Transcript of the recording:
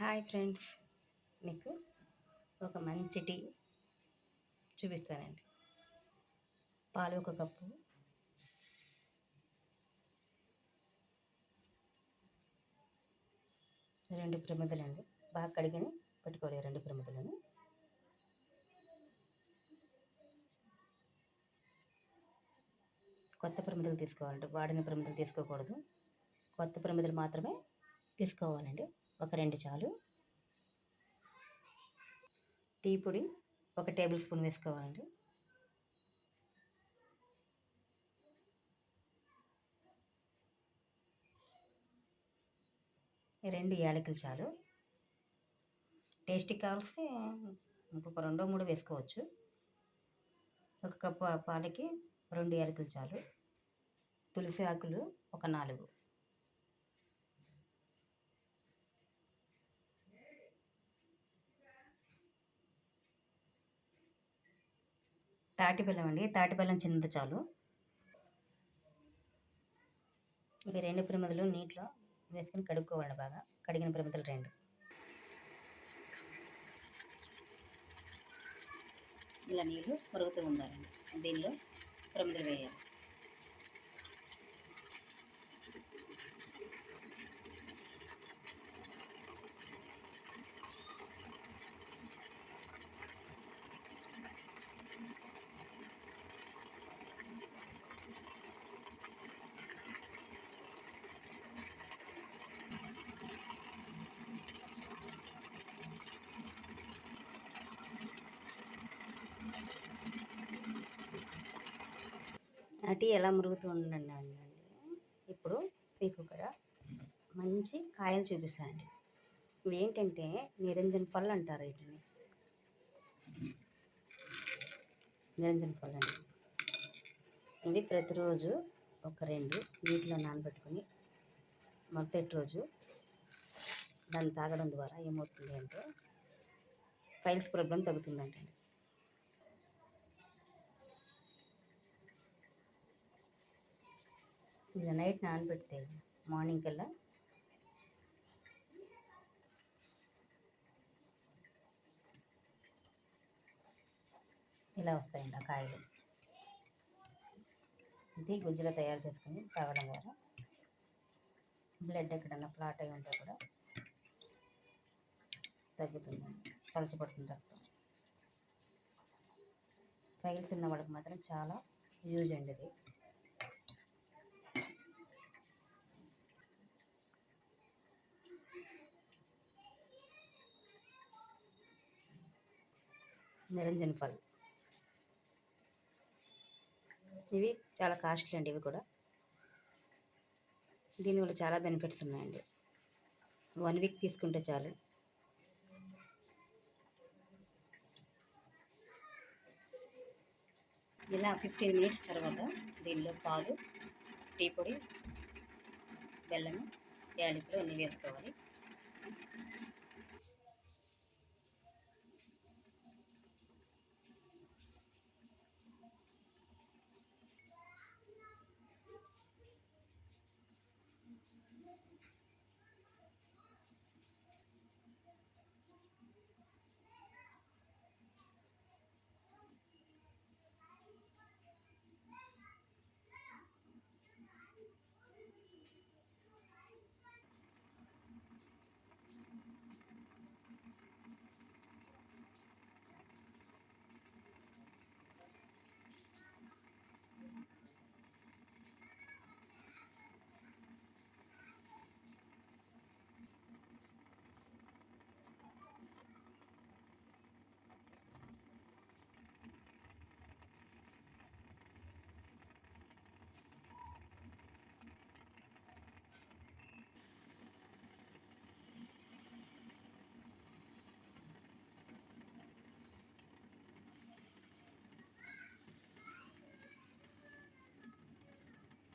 Hi friends, మీకు ఒక మంచి టీ చూపిస్తానండి. పాలు ఒక కప్పు, రెండు ప్రమిదలండి. బాగా కడిగిని పెట్టుకోవాలి. రెండు ప్రమిదలను కొత్త ప్రమిదలు తీసుకోవాలండి. వాడిన ప్రమిదలు తీసుకోకూడదు. కొత్త ప్రమిదలు మాత్రమే తీసుకోవాలండి. ఒక రెండు చాలు. టీ పొడి ఒక టేబుల్ స్పూన్ వేసుకోవాలండి. రెండు యాలకులు చాలు. టేస్ట్కి కావాల్సి ఇంకొక రెండో మూడో వేసుకోవచ్చు. ఒక కప్పు పాలకి రెండు యాలకులు చాలు. తులసి ఆకులు ఒక 4. తాటి బెల్లం అండి. తాటి బెల్లం చిన్నది చాలు. ఇవి రెండు ప్రమిదలు నీటిలో వేసుకొని కడుక్కోవాలి. బాగా కడిగిన ప్రమిదలు రెండు. ఇలా నీళ్ళు మరుగుతూ ఉండాలండి. దీనిలో ప్రమిదలు వేయాలి. ఆ టీ ఎలా మరుగుతూ ఉండండి అండి. ఇప్పుడు మీకు కూడా మంచి కాయలు చూపిస్తానండి. ఇవి ఏంటంటే నిరంజన పళ్ళు అంటారు. వీటిని నిరంజన పళ్ళు అండి. ఇవి ప్రతిరోజు ఒక రెండు నీటిలో నానబెట్టుకొని మరుసటి రోజు దాన్ని తాగడం ద్వారా ఏమవుతుంది అంటే ఫైల్స్ ప్రాబ్లం తగ్గుతుందంటండి. ఇలా నైట్ నానబెడితే మార్నింగ్ కల్లా ఇలా వస్తాయండి ఆ కాయలు. ఇది గుజ్జులో తయారు చేసుకుని తాగడం ద్వారా బ్లడ్ ఎక్కడన్నా ఫ్లాట్ అయి ఉంటే కూడా తగ్గుతుందండి. పలచబడుతుంది రక్తం. ఫైల్స్ ఉన్న వాళ్ళకి మాత్రం చాలా యూజ్ అండి ఇది. నిరంజన పళ్ళు ఇవి చాలా కాస్ట్లీ అండి. ఇవి కూడా దీనివల్ల చాలా బెనిఫిట్స్ ఉన్నాయండి. 1 వీక్ తీసుకుంటే చాలు. ఇలా 15 మినిట్స్ తర్వాత దీనిలో పాలు, టీ పొడి, బెల్లము, యాలకులు అన్నీ వేసుకోవాలి.